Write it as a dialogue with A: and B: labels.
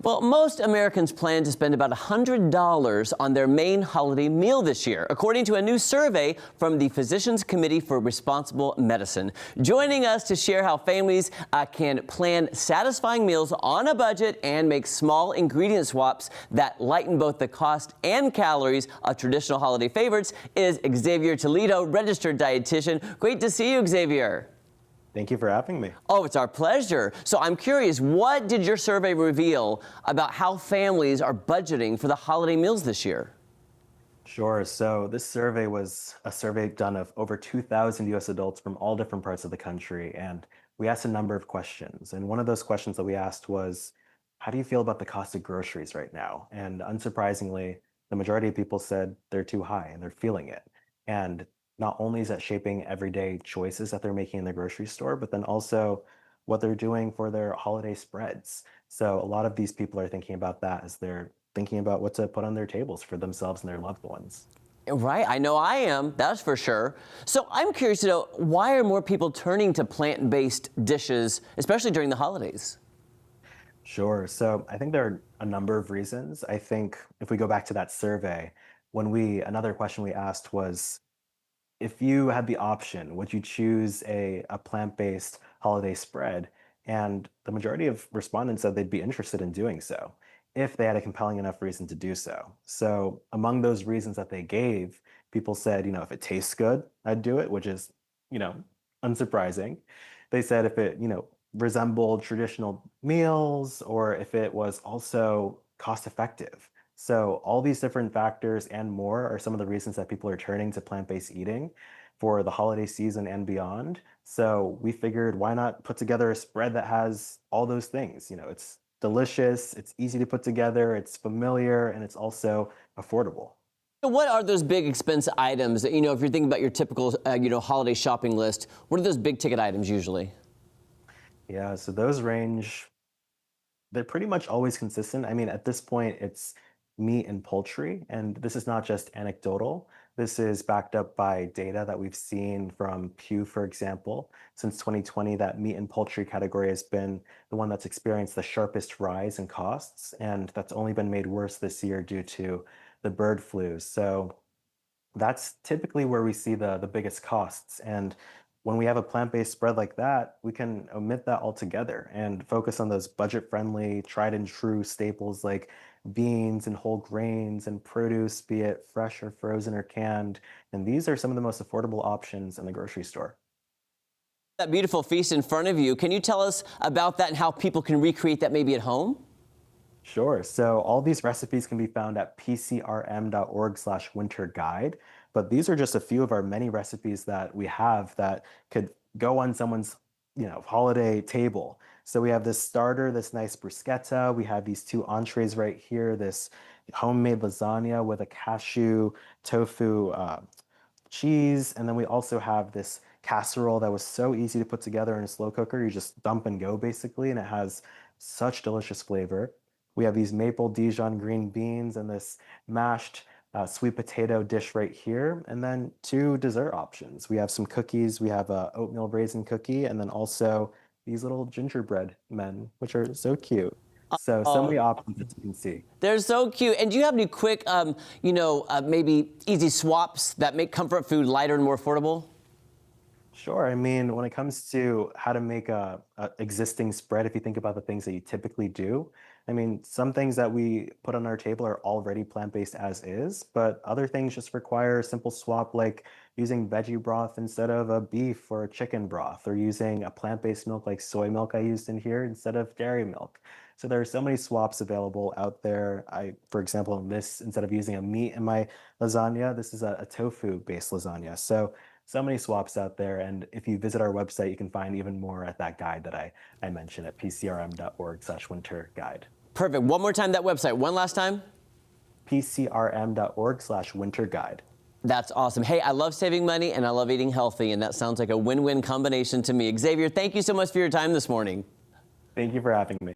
A: Well, most Americans plan to spend about $100 on their main holiday meal this year, according to a new survey from the Physicians Committee for Responsible Medicine. Joining us to share how families can plan satisfying meals on a budget and make small ingredient swaps that lighten both the cost and calories of traditional holiday favorites is Xavier Toledo, registered dietitian. Great to see you, Xavier.
B: Thank you for having me.
A: Oh, it's our pleasure. So I'm curious, what did your survey reveal about how families are budgeting for the holiday meals this year?
B: Sure. So this survey was a survey done of over 2,000 US adults from all different parts of the country. And we asked a number of questions. And one of those questions that we asked was, how do you feel about the cost of groceries right now? And unsurprisingly, the majority of people said they're too high and they're feeling it. And not only is that shaping everyday choices that they're making in the grocery store, but then also what they're doing for their holiday spreads. So a lot of these people are thinking about that as they're thinking about what to put on their tables for themselves and their loved ones.
A: Right, I know I am, that's for sure. So I'm curious to know, why are more people turning to plant-based dishes, especially during the holidays?
B: Sure. So I think there are a number of reasons. I think if we go back to that survey, another question we asked was, if you had the option, would you choose a plant-based holiday spread? And the majority of respondents said they'd be interested in doing so if they had a compelling enough reason to do so. So among those reasons that they gave, people said, if it tastes good, I'd do it, which is, unsurprising. They said if it, resembled traditional meals or if it was also cost effective. So all these different factors and more are some of the reasons that people are turning to plant-based eating for the holiday season and beyond. So we figured, why not put together a spread that has all those things? It's delicious, it's easy to put together, it's familiar, and it's also affordable.
A: So what are those big expense items that, if you're thinking about your typical, holiday shopping list, what are those big ticket items usually?
B: Yeah, so those range, they're pretty much always consistent. I mean, at this point, it's meat and poultry, and this is not just anecdotal. This is backed up by data that we've seen from Pew, for example. Since 2020, that meat and poultry category has been the one that's experienced the sharpest rise in costs, and that's only been made worse this year due to the bird flu. So that's typically where we see the biggest costs. And when we have a plant-based spread like that, we can omit that altogether and focus on those budget-friendly, tried and true staples like beans and whole grains and produce, be it fresh or frozen or canned. And these are some of the most affordable options in the grocery store.
A: That beautiful feast in front of you, can you tell us about that and how people can recreate that maybe at home?
B: Sure. So all these recipes can be found at pcrm.org/winterguide. But these are just a few of our many recipes that we have that could go on someone's, holiday table. So we have this starter, this nice bruschetta. We have these two entrees right here, this homemade lasagna with a cashew tofu cheese. And then we also have this casserole that was so easy to put together in a slow cooker. You just dump and go basically, and it has such delicious flavor. We have these maple Dijon green beans and this mashed sweet potato dish right here, and then two dessert options. We have some cookies. We have a oatmeal raisin cookie, and then also these little gingerbread men, which are so cute. So many options that you can see.
A: They're so cute. And do you have any quick, maybe easy swaps that make comfort food lighter and more affordable?
B: Sure. I mean, when it comes to how to make a existing spread, if you think about the things that you typically do, I mean, some things that we put on our table are already plant-based as is, but other things just require a simple swap, like using veggie broth instead of a beef or a chicken broth, or using a plant-based milk like soy milk I used in here instead of dairy milk. So there are so many swaps available out there. For example, instead of using a meat in my lasagna, this is a tofu-based lasagna. So many swaps out there, and if you visit our website, you can find even more at that guide that I mentioned at pcrm.org/winterguide.
A: Perfect. One more time, that website. One last time?
B: pcrm.org/winterguide.
A: That's awesome. Hey, I love saving money and I love eating healthy, and that sounds like a win-win combination to me. Xavier, thank you so much for your time this morning.
B: Thank you for having me.